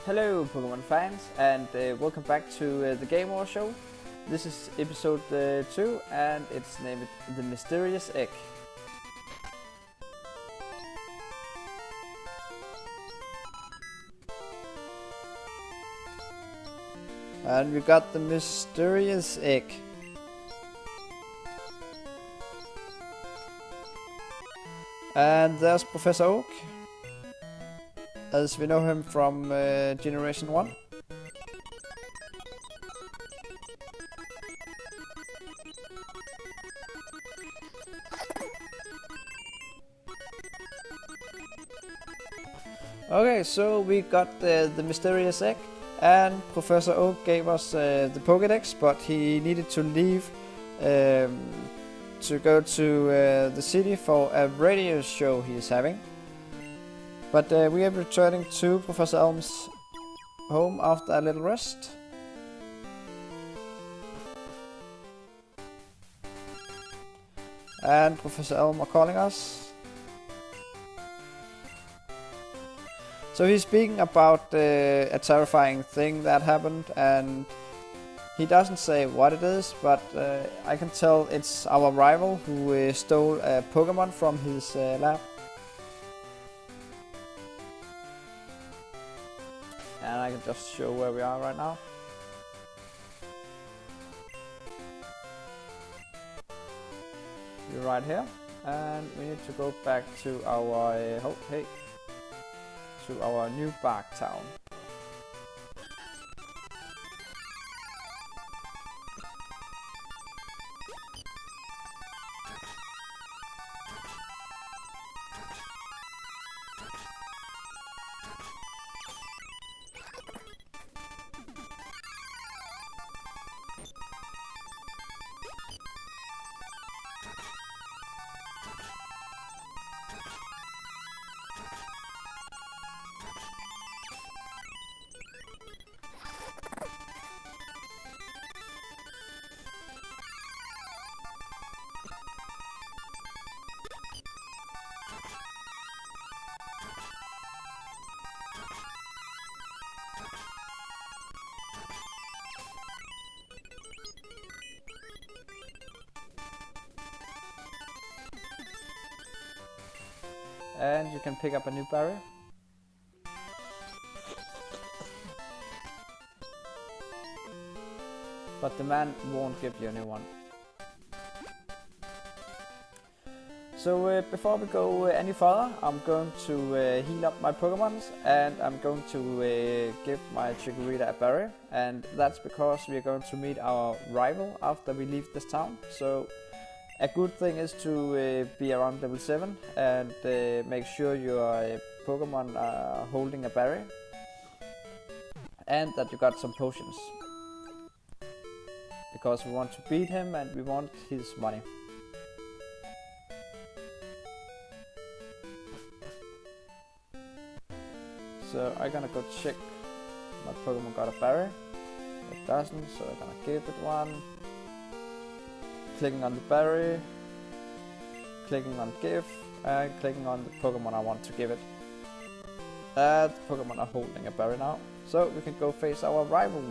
Hello Pokemon fans, and welcome back to the Game War Show. This is episode 2 and it's named The Mysterious Egg. And we got the Mysterious Egg. And there's Professor Oak, as we know him from Generation 1. Okay, so we got the Mysterious Egg, and Professor Oak gave us the Pokédex, but he needed to leave to go to the city for a radio show he is having. But we are returning to Professor Elm's home after a little rest. And Professor Elm are calling us. So he's speaking about a terrifying thing that happened, and he doesn't say what it is, but I can tell it's our rival who stole a Pokémon from his lab. And I can just show where we are right now. We're right here, and we need to go back to our to our new Bark Town. And you can pick up a new berry. But the man won't give you a new one. So before we go any further, I'm going to heal up my Pokemons, and I'm going to give my Chikorita a berry. And that's because we are going to meet our rival after we leave this town. So a good thing is to be around level 7 and make sure your Pokemon are holding a berry and that you got some potions, because we want to beat him and we want his money. So I'm gonna go check my Pokemon got a berry. It doesn't, so I'm gonna give it one. Clicking on the berry, clicking on give, and clicking on the Pokemon I want to give it. The Pokemon are holding a berry now, so we can go face our rival.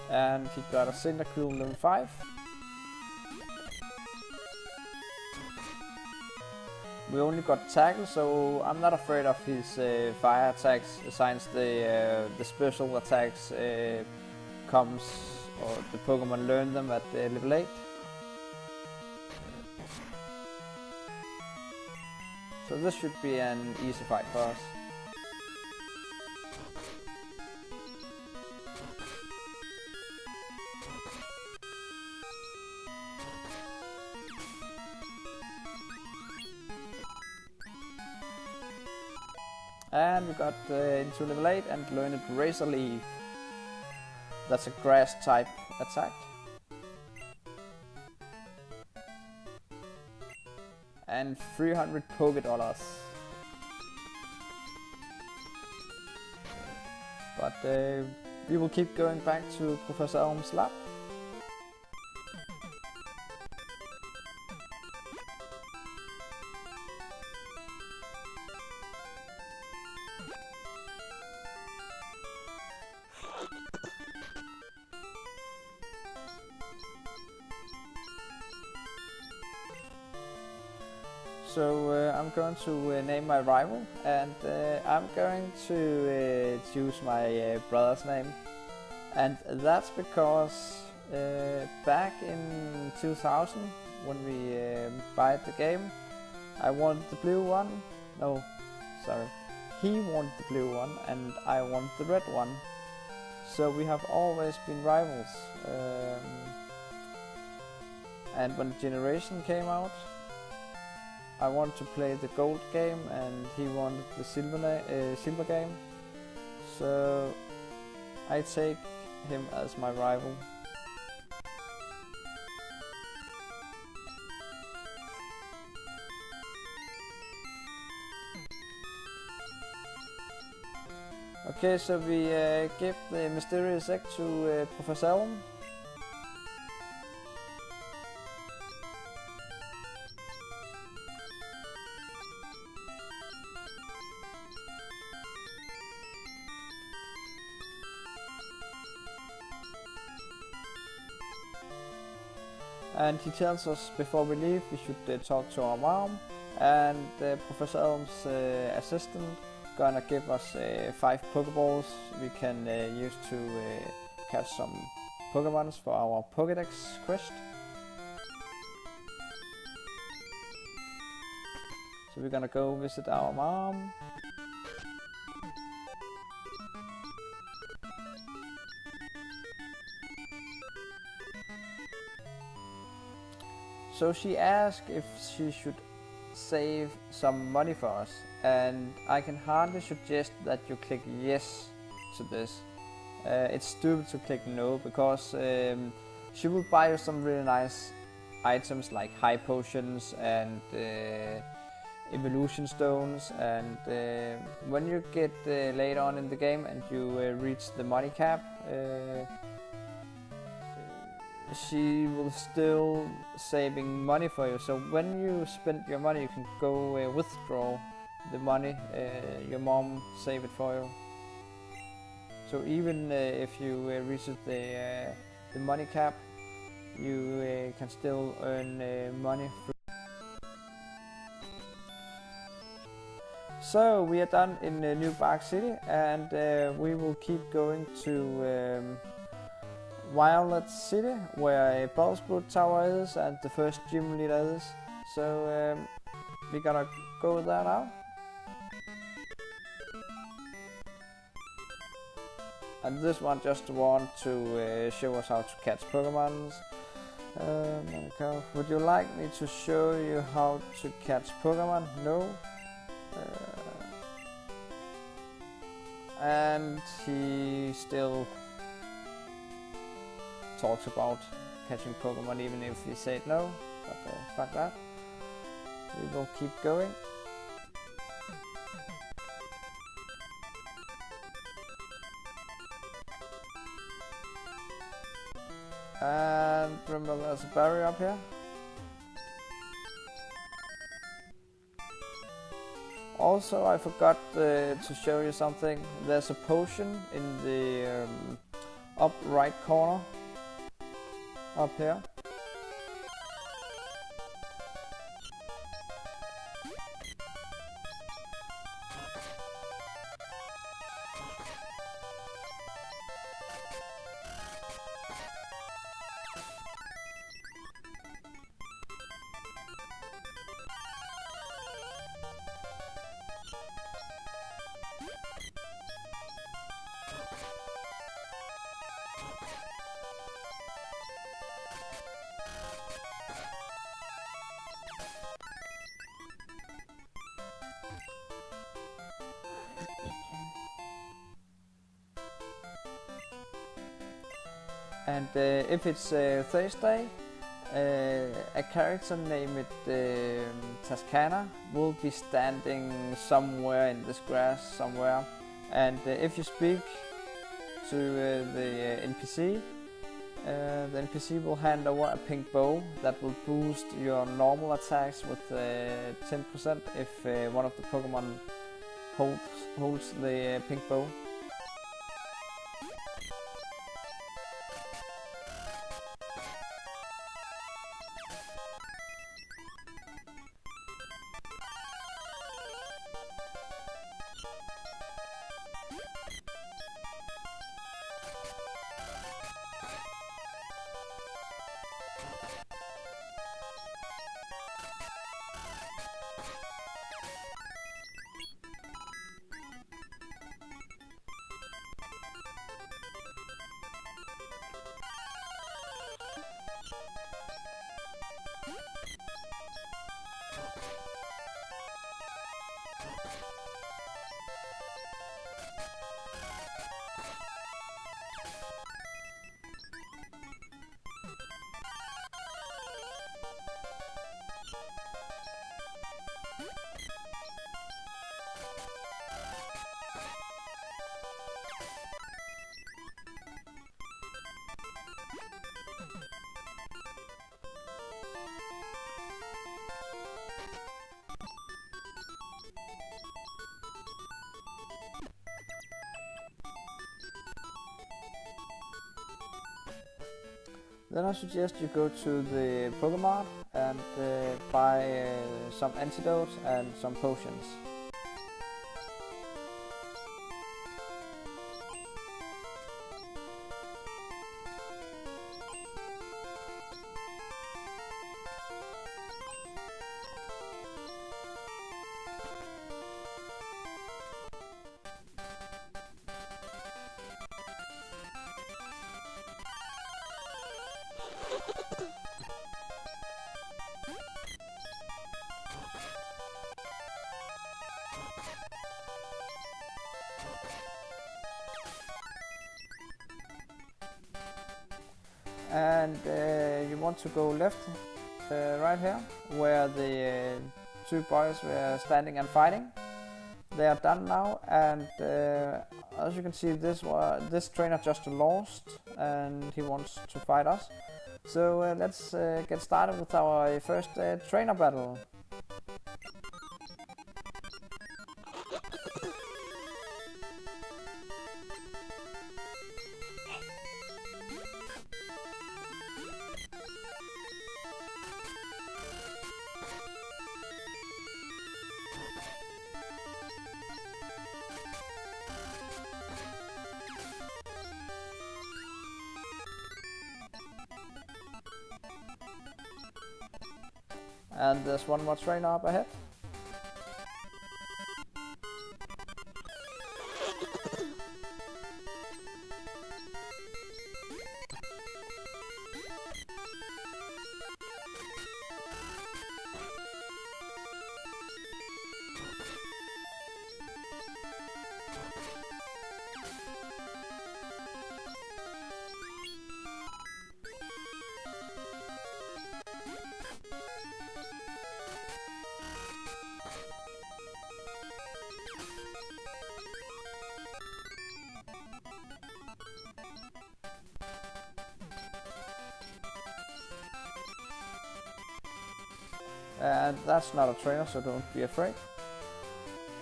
And he got a Cyndaquil level 5. We only got tackle, so I'm not afraid of his fire attacks, since the special attacks comes, or the Pokemon learn them at level 8. So this should be an easy fight for us. And we got into level 8 and learned Razor Leaf. That's a grass type attack. And 300 Pokédollars. But we will keep going back to Professor Elm's lab. So I'm going to name my rival, and I'm going to choose my brother's name. And that's because back in 2000, when we bought the game, I wanted the blue one. No, sorry. He wanted the blue one, and I wanted the red one. So we have always been rivals. And when Generation came out, I wanted to play the gold game and he wanted the silver game, so I take him as my rival. Okay, so we give the mysterious egg to Professor Elm. And he tells us before we leave we should talk to our mom, and Professor Elm's assistant gonna give us 5 Pokeballs we can use to catch some Pokemons for our Pokédex quest. So we're gonna go visit our mom. So she asked if she should save some money for us, and I can hardly suggest that you click yes to this. It's stupid to click no, because she will buy you some really nice items like high potions and evolution stones, and when you get later on in the game and you reach the money cap, she will still saving money for you. So when you spend your money, you can go withdraw the money your mom saved it for you. So even if you reach the money cap, you can still earn money. So we are done in New Bark City, and we will keep going to Violet City, where a Bellsprout Tower is and the first gym leader is. So we're gonna go there now. And this one just want to show us how to catch Pokemons. Would you like me to show you how to catch Pokemon? No. And he still talks about catching Pokemon even if we said no, but fuck that. We will keep going. And remember, there's a barrier up here. Also, I forgot to show you something. There's a potion in the up right corner up here. And if it's Thursday, a character named Tascana will be standing somewhere in this grass somewhere, and if you speak to the NPC. The NPC will hand over a pink bow that will boost your normal attacks with 10% if one of the Pokemon holds the pink bow. Then I suggest you go to the Pokémon and buy some antidotes and some potions. And you want to go left, right here, where the two boys were standing and fighting. They are done now, and as you can see, this trainer just lost, and he wants to fight us. So let's get started with our first trainer battle. And there's one more trainer up ahead. And that's not a trainer, so don't be afraid.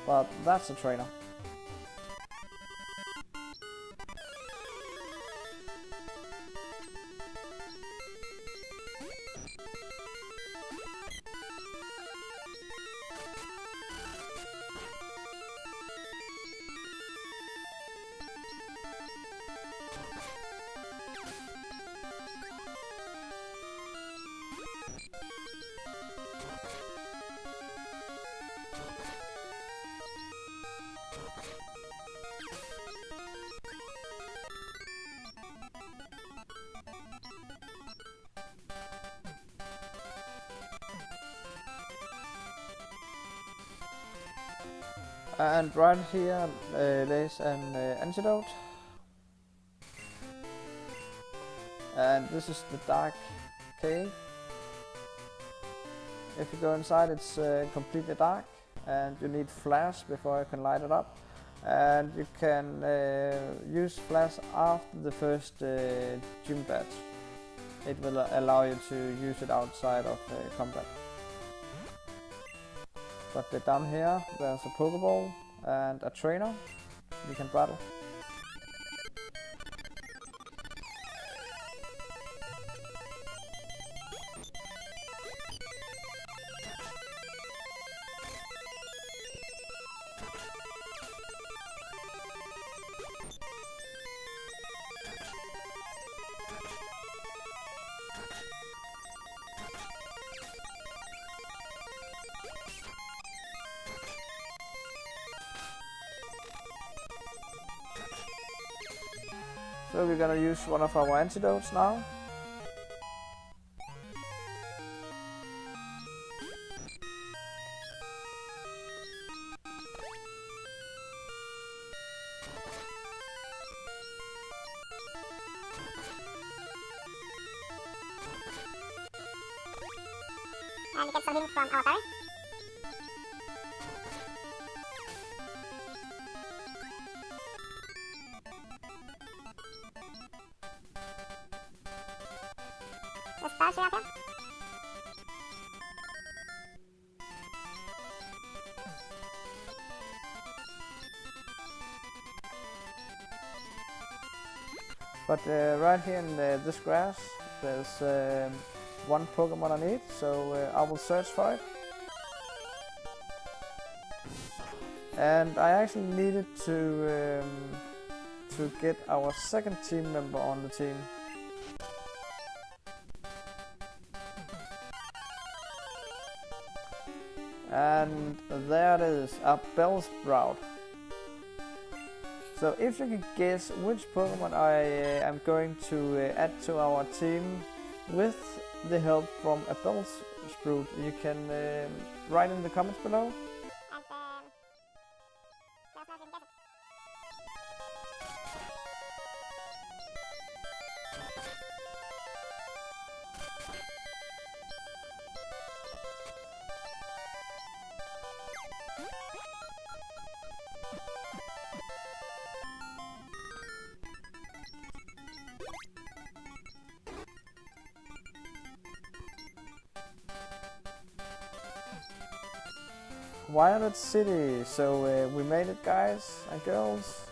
But that's a trainer. And right here there's an antidote. And this is the dark cave. If you go inside, it's completely dark, and you need flash before you can light it up. and you can use flash after the first gym badge. It will allow you to use it outside of combat. But down here there's a Pokeball and a trainer you can battle. So we're gonna use one of our antidotes now. And we get some healing from our berry. There's stars up here. But right here in this grass, there's one Pokemon I need, so I will search for it. And I actually needed to get our second team member on the team. And there it is, a Bellsprout. So if you can guess which Pokemon I am going to add to our team with the help from a Bellsprout, you can write in the comments below. Violet City, so we made it, guys and girls.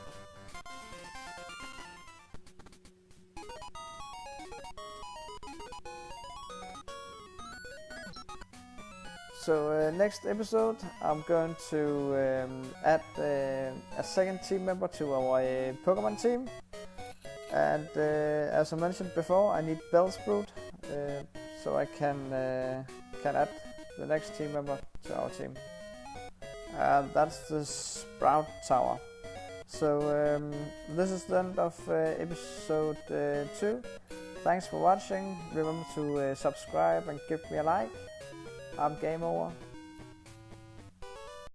So next episode I'm going to add a second team member to our Pokemon team, and as I mentioned before, I need Bellsprout so I can add the next team member to our team. That's the Sprout Tower. So this is the end of episode 2. Thanks for watching. Remember to subscribe and give me a like. I'm game over.